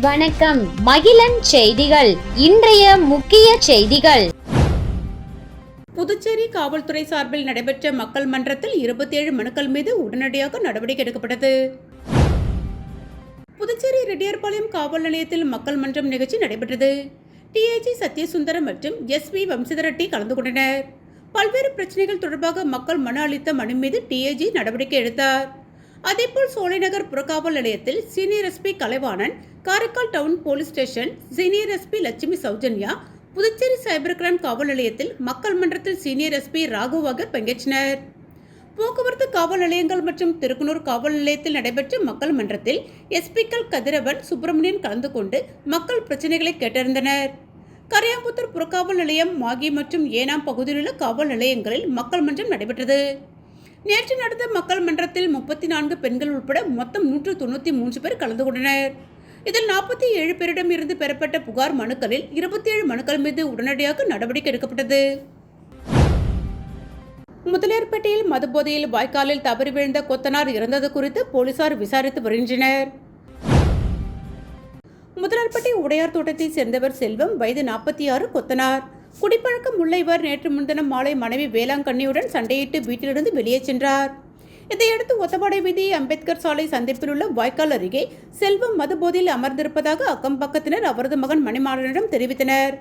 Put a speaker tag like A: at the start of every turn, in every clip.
A: வணக்கம். மகிழன் செய்திகள். இன்றைய முக்கிய செய்திகள்.
B: புதுச்சேரி காவல்துறை சார்பில் நடைபெற்ற மக்கள் மன்றத்தில் 27 மனுக்கள் மீது உடனடியாக நடவடிக்கை எடுக்கப்பட்டது. புதுச்சேரி ரெட்டியார்பாளையம் காவல் நிலையத்தில் மக்கள் மன்றம் நிகழ்ச்சி நடைபெற்றது. டிஐஜி சத்யசுந்தரம் மற்றும் எஸ்பி வம்சிதரெட்டி கலந்து கொண்டனர். பல்வேறு பிரச்சனைகள் தொடர்பாக மக்கள் மனு அளித்த மனு மீது டிஐஜி நடவடிக்கை எடுத்தார். அதேபோல் சோலைநகர் புறக்காவல் நிலையத்தில் senior SP Kalaivanan, Karaikal town police station senior SP Lakshmi Soujanya, Puducherry cyber crime காவல் நிலையத்தில் மக்கள் மன்றத்தில் சீனியர் எஸ்பி ராகு ஆகியோர் பங்கேற்றனர். போக்குவரத்து காவல் நிலையங்கள் மற்றும் திருக்குனூர் காவல் நிலையத்தில் நடைபெற்ற மக்கள் மன்றத்தில் எஸ்பிக்கள் கதிரவன், சுப்பிரமணியன் கலந்து கொண்டு மக்கள் பிரச்சனைகளை கேட்டறிந்தனர். கரையாம்புத்தூர் புறக்காவல் நிலையம், மாகி மற்றும் ஏனாம் பகுதியில் உள்ள காவல் நிலையங்களில் மக்கள் மன்றம் நடைபெற்றது. நேற்று நடந்த மக்கள் மன்றத்தில் 34 பெண்கள் உட்பட மொத்தம் 193 பேர் கலந்து கொண்டனர். இதில் 47 பேரிடம் இருந்து பெறப்பட்ட புகார் மனுக்களில் 27 மனுக்கள் மீது உடனடியாக நடவடிக்கை எடுக்கப்பட்டது. முதலியார்பேட்டையில் மதுபோதையில் வாய்க்காலில் தவறி விழுந்த கொத்தனார் இறந்தது குறித்து போலீசார் விசாரித்து வருகின்றனர். முதலியார்பேட்டை உடையார் தோட்டத்தை சேர்ந்தவர் செல்வம், வயது 46, கொத்தனார். குடிப்பழக்கம் உள்ள இவர் நேற்று முன்தினம் மாலை மனைவி வேளாங்கண்ணியுடன் சண்டையிட்டு வீட்டிலிருந்து வெளியே சென்றார். இதையடுத்து ஒத்தவாடை வீதி, அம்பேத்கர் சாலை சந்திப்பில் உள்ள வாய்க்கால் அருகே செல்வம் மதுபோதையில் அமர்ந்திருப்பதாக அக்கம் பக்கத்தினர் அவரது மகன் மணிமாறனிடம் தெரிவித்தனர்.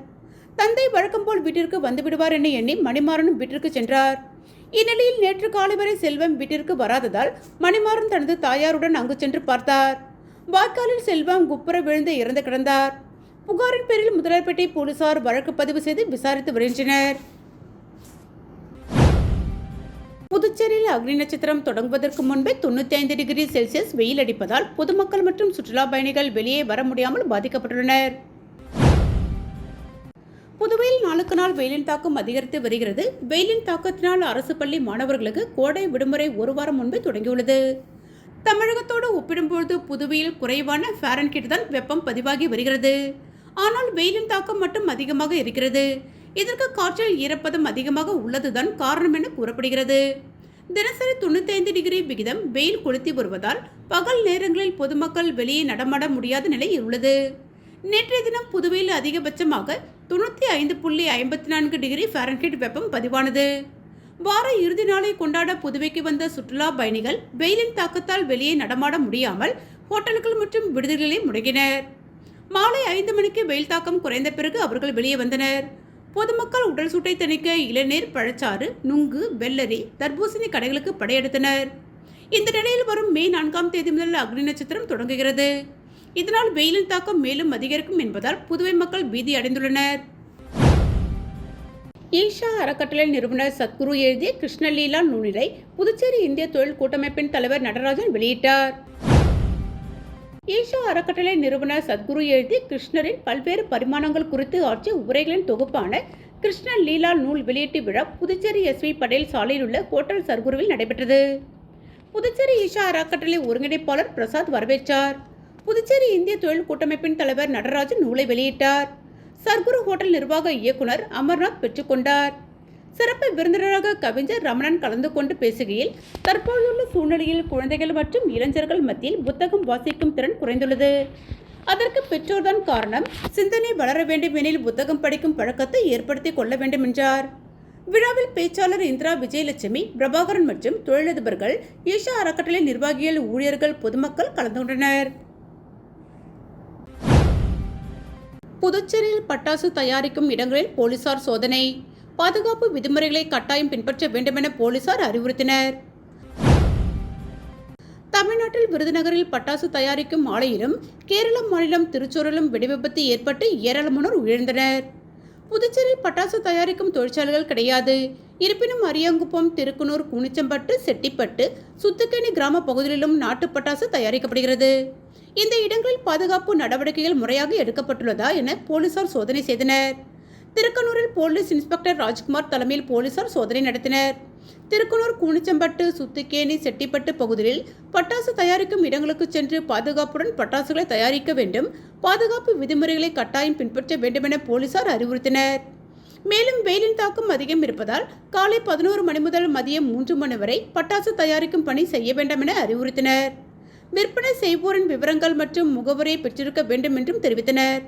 B: தந்தை வழக்கம் போல் வீட்டிற்கு வந்துவிடுவார் என எண்ணி மணிமாறனும் வீட்டிற்கு சென்றார். இந்நிலையில் நேற்று காலை வரை செல்வம் வீட்டிற்கு வராததால் மணிமாறன் தனது தாயாருடன் அங்கு சென்று பார்த்தார். வாய்க்காலில் செல்வம் குப்புற விழுந்து இறந்து கிடந்தார். புகாரின் பேரில் முதலியார்பேட்டை போலீசார் வழக்கு பதிவு செய்து விசாரித்து வருகின்றனர். புதுச்சேரியில் அக்னி நட்சத்திரம் தொடங்குவதற்கு முன்பே 95 டிகிரி செல்சியஸ் வெயில் அடிப்பதால் பொதுமக்கள் மற்றும் சுற்றுலா பயணிகள் வெளியே வர முடியாமல் பாதிக்கப்பட்டுள்ளனர். புதுவையில் நாளுக்கு நாள் வெயிலின் தாக்கம் அதிகரித்து வருகிறது. வெயிலின் தாக்கத்தினால் அரசு பள்ளி மாணவர்களுக்கு கோடை விடுமுறை ஒரு வாரம் முன்பே தொடங்கியுள்ளது. தமிழகத்தோடு ஒப்பிடும்போது புதுவையில் குறைவான ஃபாரன்ஹீட் தான் வெப்பம் பதிவாகி வருகிறது. ஆனால் வெயிலின் தாக்கம் மட்டும் அதிகமாக இருக்கிறது. இதற்கு காற்றில் ஈரப்பதம் அதிகமாக உள்ளதுதான் காரணம் என கூறப்படுகிறது. தினசரி 95 டிகிரி விகிதம் வெயில் கொளுத்தி வருவதால் பகல் நேரங்களில் பொதுமக்கள் வெளியே நடமாட முடியாத நிலை உள்ளது. நேற்றைய தினம் புதுவையில் அதிகபட்சமாக 95.54 டிகிரி ஃபாரன்ஹீட் வெப்பம் பதிவானது. வார இறுதி நாளை கொண்டாட புதுவைக்கு வந்த சுற்றுலா பயணிகள் வெயிலின் தாக்கத்தால் வெளியே நடமாட முடியாமல் ஹோட்டல்கள் மற்றும் விடுதிகளிலே முடங்கினர். மாலை 5 மணிக்கு வெயில் தாக்கம் குறைந்த பிறகு அவர்கள் வெளியே வந்தனர். பொதுமக்கள் உடல் சூட்டை தணிக்க இளநீர், பழச்சாறு, நுங்கு, வெள்ளரி, தர்பூசணி கடைகளுக்கு படையெடுத்தனர். இந்த நிலையில் வரும் மே 4ஆம் தேதி முதல் அக்னி நட்சத்திரம் தொடங்குகிறது. இதனால் வெயிலின் தாக்கம் மேலும் அதிகரிக்கும் என்பதால் புதுவை மக்கள் பீதி அடைந்துள்ளனர். ஈஷா அறக்கட்டளை நிறுவனர் சத்குரு எழுதிய கிருஷ்ணலீலா நூலினை புதுச்சேரி இந்திய தொழில் கூட்டமைப்பின் தலைவர் நடராஜன் வெளியிட்டார். ஈஷா அறக்கட்டளை நிறுவனர் சத்குரு எழுதி கிருஷ்ணரின் பல்வேறு பரிமாணங்கள் குறித்து ஆற்றிய உரைகளின் தொகுப்பான கிருஷ்ண லீலா நூல் வெளியீட்டு விழா புதுச்சேரி எஸ்வி படேல் சாலையில் உள்ள ஹோட்டல் சர்க்குருவில் நடைபெற்றது. புதுச்சேரி ஈஷா அறக்கட்டளை ஒருங்கிணைப்பாளர் பிரசாத் வரவேற்றார். புதுச்சேரி இந்திய தொழில் கூட்டமைப்பின் தலைவர் நடராஜன் நூலை வெளியிட்டார். சர்க்குரு ஹோட்டல் நிர்வாக இயக்குனர் அமர்நாத் பெற்றுக்கொண்டார். சிறப்பு விருந்தினராக கவிஞர் ரமணன் கலந்து கொண்டு பேசுகையில், தற்போதுள்ள சூழ்நிலையில் குழந்தைகள் மற்றும் இளைஞர்கள் மத்தியில் புத்தகம் வாசிக்கும் திறன் குறைந்துள்ளது. அதற்கு பெற்றோர்தான் காரணம். சிந்தனை வளர வேண்டும் எனில் புத்தகம் படிக்கும் பழக்கத்தை ஏற்படுத்திக் கொள்ள வேண்டும் என்றார். விழாவில் பேச்சாளர் இந்திரா விஜயலட்சுமி, பிரபாகரன் மற்றும் தொழிலதிபர்கள், ஈஷா அறக்கட்டளை நிர்வாகிகள், ஊழியர்கள், பொதுமக்கள் கலந்து கொண்டனர். புதுச்சேரியில் பட்டாசு தயாரிக்கும் இடங்களில் போலீசார் சோதனை. பாதுகாப்பு விதிமுறைகளை கட்டாயம் பின்பற்ற வேண்டும் என போலீசார் அறிவுறுத்தினர். தமிழ்நாட்டில் விருதுநகரில் பட்டாசு தயாரிக்கும் ஆலையிலும் கேரள மாநிலம் திருச்சூரிலும் வெடிவிபத்து ஏற்பட்டு ஏராளமானோர் உயிரிழந்தனர். புதுச்சேரியில் பட்டாசு தயாரிக்கும் தொழிற்சாலைகள் கிடையாது. இருப்பினும் அரியாங்குப்பம், திருக்குனூர், கூனிச்சம்பட்டு, செட்டிப்பட்டு, சுத்துக்கேணி கிராம பகுதிகளிலும் நாட்டு பட்டாசு தயாரிக்கப்படுகிறது. இந்த இடங்களில் பாதுகாப்பு நடவடிக்கைகள் முறையாக எடுக்கப்பட்டுள்ளதா என போலீசார் சோதனை செய்தனர். திருக்கனூரில் போலீஸ் இன்ஸ்பெக்டர் ராஜ்குமார் தலைமையில் போலீசார் சோதனை நடத்தினர். திருக்குனூர், கூனிச்சம்பட்டு, சுத்துக்கேணி, செட்டிப்பட்டு பகுதிகளில் பட்டாசு தயாரிக்கும் இடங்களுக்கு சென்று பாதுகாப்புடன் பட்டாசுகளை தயாரிக்க வேண்டும், பாதுகாப்பு விதிமுறைகளை கட்டாயம் பின்பற்ற வேண்டும் என போலீசார் அறிவுறுத்தினர். மேலும் வெயிலின் தாக்கம் அதிகம் இருப்பதால் காலை 11 மணி முதல் மதியம் 3 மணி வரை பட்டாசு தயாரிக்கும் பணி செய்ய வேண்டாம் என அறிவுறுத்தினர். விற்பனை செய்வோரின் விவரங்கள் மற்றும் முகவரியை பெற்றிருக்க வேண்டும் என்றும் தெரிவித்தனர்.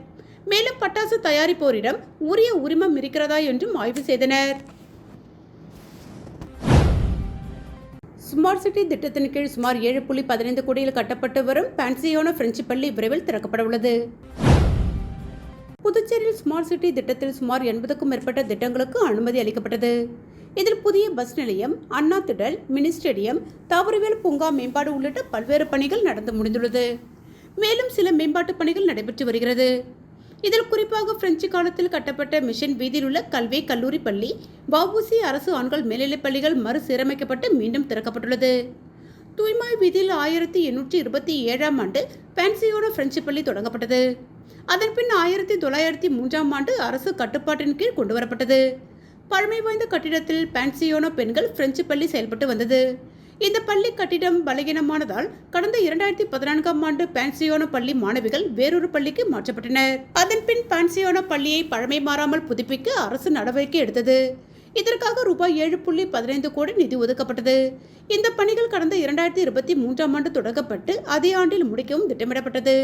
B: மேலும் பட்டாசு தயாரிப்போரிடம் உரிய உரிமம் இருக்கிறதா என்றும் ஆய்வு செய்தனர். ஸ்மார்ட் சிட்டி திட்டத்தின் கீழ் சுமார் 7.15 கோடியில் கட்டப்பட்டு வரும் பான்சியோனோ பிரெஞ்சு பள்ளி விரைவில் திறக்கப்பட உள்ளது. புதுச்சேரியில் ஸ்மார்ட் சிட்டி திட்டத்தில் சுமார் 80க்கும் மேற்பட்ட திட்டங்களுக்கு அனுமதி அளிக்கப்பட்டது. இதில் புதிய பஸ் நிலையம், அண்ணா திடல், மினி ஸ்டேடியம், தாவரவியல் பூங்கா மேம்பாடு உள்ளிட்ட பல்வேறு பணிகள் நடந்து முடிந்துள்ளது. மேலும் சில மேம்பாட்டு பணிகள் நடைபெற்று வருகிறது. இதில் குறிப்பாக பிரெஞ்சு காலத்தில் கட்டப்பட்ட மிஷன் வீதியில் உள்ள கல்வி கல்லூரி பள்ளி, வஉசி அரசு ஆண்கள் மேல்நிலைப் பள்ளிகள் மறுசீரமைக்கப்பட்டு மீண்டும் திறக்கப்பட்டுள்ளது. தூய்மாய் வீதியில் 1827ஆம் ஆண்டு பான்சியோனோ பிரெஞ்சு பள்ளி தொடங்கப்பட்டது. அதன்பின் 1903ஆம் ஆண்டு அரசு கட்டுப்பாட்டின் கீழ் கொண்டுவரப்பட்டது. பழமை வாய்ந்த கட்டிடத்தில் பான்சியோனோ பெண்கள் பிரெஞ்சு பள்ளி செயல்பட்டு வந்தது. இந்த பள்ளி கட்டிடம் பலகீனமானதால் கடந்த 2014ஆம் ஆண்டு பான்சியோனோ பள்ளி மாணவிகள் வேறொரு பள்ளிக்கு மாற்றப்பட்டனர். அதன்பின் பான்சியோனோ பள்ளியை பழமை மாறாமல் புதுப்பிக்க அரசு நடவடிக்கை எடுத்தது. இதற்காக ரூபாய் 7.15 கோடி நிதி ஒதுக்கப்பட்டது. இந்த பணிகள் கடந்த 2023ஆம் ஆண்டு தொடங்கப்பட்டு அதே ஆண்டில் முடிக்கவும் திட்டமிடப்பட்டது.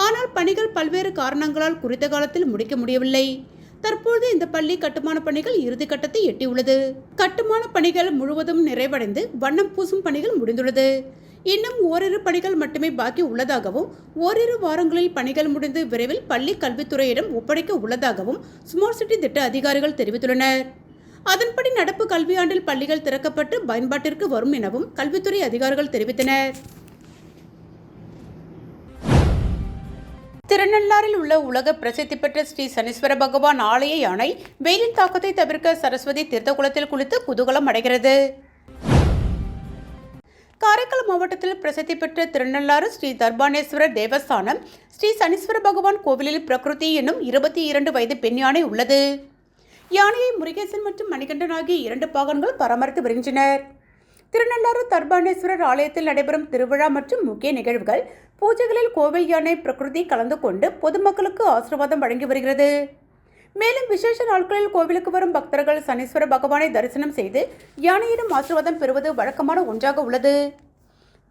B: ஆனால் பணிகள் பல்வேறு காரணங்களால் குறித்த காலத்தில் முடிக்க முடியவில்லை. தற்போது இந்த பள்ளி கட்டுமான பணிகள் இறுதிக்கட்டத்தை எட்டியுள்ளது. கட்டுமான பணிகள் முழுவதும் நிறைவடைந்து வண்ணம் பூசும் பணிகள் முடிந்துள்ளது. இன்னும் ஓரிரு பணிகள் மட்டுமே பாக்கி உள்ளதாகவும் ஓரிரு வாரங்களில் பணிகள் முடிந்து விரைவில் பள்ளி கல்வித்துறையிடம் ஒப்படைக்க உள்ளதாகவும் ஸ்மார்ட் சிட்டி திட்ட அதிகாரிகள் தெரிவித்துள்ளனர். அதன்படி நடப்பு கல்வியாண்டில் பள்ளிகள் திறக்கப்பட்டு பயன்பாட்டிற்கு வரும் எனவும் கல்வித்துறை அதிகாரிகள் தெரிவித்தனர். திருநள்ளாறில் உள்ள உலக பிரசித்தி பெற்ற ஸ்ரீ சனீஸ்வர பகவான் ஆலய யானை வெயிலின் தாக்கத்தை தவிர்க்க சரஸ்வதி தீர்த்தகுளத்தில் குளித்து குதூகலம் அடைகிறது. காரைக்கால் மாவட்டத்தில் பிரசித்தி பெற்ற திருநள்ளாறு ஸ்ரீ தர்பானேஸ்வரர் தேவஸ்தானம் ஸ்ரீ சனீஸ்வர பகவான் கோவிலில் பிரகிருதி என்னும் 22 வயது பெண் யானை உள்ளது. யானையை முருகேசன் மற்றும் மணிகண்டன் ஆகிய 2 பாகன்கள் பராமரித்து வருகின்றனர். திருநள்ளாறு தர்பானேஸ்வரர் ஆலயத்தில் நடைபெறும் திருவிழா மற்றும் முக்கிய நிகழ்வுகள், பூஜைகளில் கோவில் யானை பிரகிருதி கலந்து கொண்டு பொதுமக்களுக்கு ஆசீர்வாதம் வழங்கி வருகிறது. மேலும் விசேஷ நாட்களில் கோவிலுக்கு வரும் பக்தர்கள் சனீஸ்வர பகவானை தரிசனம் செய்து யானையிடம் ஆசீர்வாதம் பெறுவது வழக்கமான ஒன்றாக உள்ளது.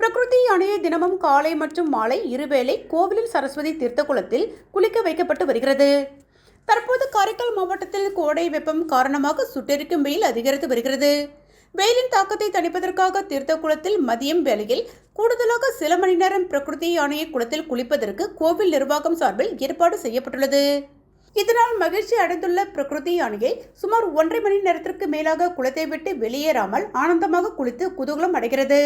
B: பிரகிருதி யானையை தினமும் காலை மற்றும் மாலை இருவேளை கோவிலில் சரஸ்வதி தீர்த்தகுளத்தில் குளிக்க வைக்கப்பட்டு வருகிறது. தற்போது காரைக்கால் மாவட்டத்தில் கோடை வெப்பம் காரணமாக சுட்டெரிக்கும் வெயில் அதிகரித்து வருகிறது. வெயிலின் தாக்கத்தை தணிப்பதற்காக தீர்த்த குளத்தில் மதியம் வேளையில் கூடுதலாக சில மணி நேரம் பிரகிருதி யானையை குளத்தில் குளிப்பதற்கு கோவில் நிர்வாகம் சார்பில் ஏற்பாடு செய்யப்பட்டுள்ளது. இதனால் மகிழ்ச்சி அடைந்துள்ள பிரகிருதி யானையை சுமார் 1.5 மணி நேரத்திற்கு மேலாக குளத்தை விட்டு வெளியேறாமல் ஆனந்தமாக குளித்து குதூகலம் அடைகிறது.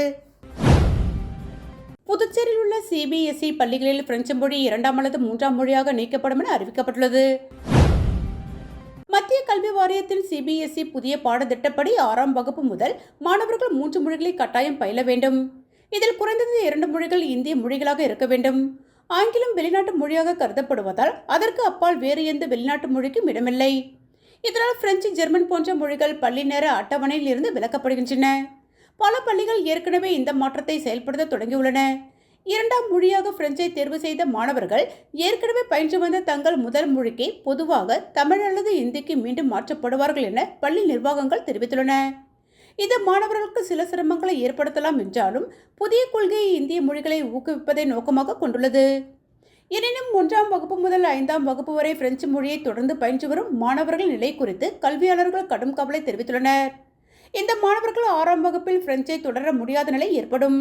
B: புதுச்சேரியில் உள்ள CBSE பள்ளிகளில் பிரெஞ்சு மொழி 2ஆம் அல்லது 3ஆம் மொழியாக நீக்கப்படும் என அறிவிக்கப்பட்டுள்ளது. மத்திய கல்வி வாரியத்தின் CBSE புதிய பாடத்திட்டப்படி 6ஆம் வகுப்பு முதல் மாணவர்கள் 3 மொழிகளை கட்டாயம் பயில வேண்டும். இதில் குறைந்தது 2 மொழிகள் இந்திய மொழிகளாக இருக்க வேண்டும். ஆங்கிலம் வெளிநாட்டு மொழியாக கருதப்படுவதால் அதற்கு அப்பால் வேறு எந்த வெளிநாட்டு மொழிக்கும் இடமில்லை. இதனால் பிரெஞ்சு, ஜெர்மன் போன்ற மொழிகள் பள்ளி நேர அட்டவணையில் இருந்து விலக்கப்படுகின்றன. பல பள்ளிகள் ஏற்கனவே இந்த மாற்றத்தை செயல்படுத்த தொடங்கியுள்ளன. 2ஆம் மொழியாக பிரெஞ்சை தேர்வு செய்த மாணவர்கள் ஏற்கனவே பயின்று வந்த தங்கள் முதல் மொழிக்கு பொதுவாக தமிழ் அல்லது இந்திக்கு மீண்டும் மாற்றப்படுவார்கள் என பள்ளி நிர்வாகங்கள் தெரிவித்துள்ளன. இது மாணவர்களுக்கு சில சிரமங்களை ஏற்படுத்தலாம் என்றாலும் புதிய கொள்கை இந்திய மொழிகளை ஊக்குவிப்பதை நோக்கமாக கொண்டுள்ளது. எனினும் 1ஆம் வகுப்பு முதல் 5ஆம் வகுப்பு வரை பிரெஞ்சு மொழியை தொடர்ந்து பயின்று வரும் மாணவர்கள் நிலை குறித்து கல்வியாளர்கள் கடும் கவலை தெரிவித்துள்ளனர். இந்த மாணவர்கள் 6ஆம் வகுப்பில் பிரெஞ்சை தொடர முடியாத நிலை ஏற்படும்.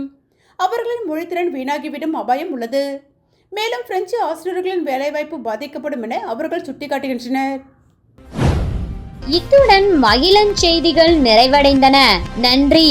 B: அவர்களின் மொழித்திறன் வீணாகிவிடும் அபாயம் உள்ளது. மேலும் பிரெஞ்சு ஆசிரியர்களின் வேலைவாய்ப்பு பாதிக்கப்படும் என அவர்கள் சுட்டிக்காட்டுகின்றனர்.
A: இத்துடன் மகிழன் செய்திகள் நிறைவடைந்தன. நன்றி.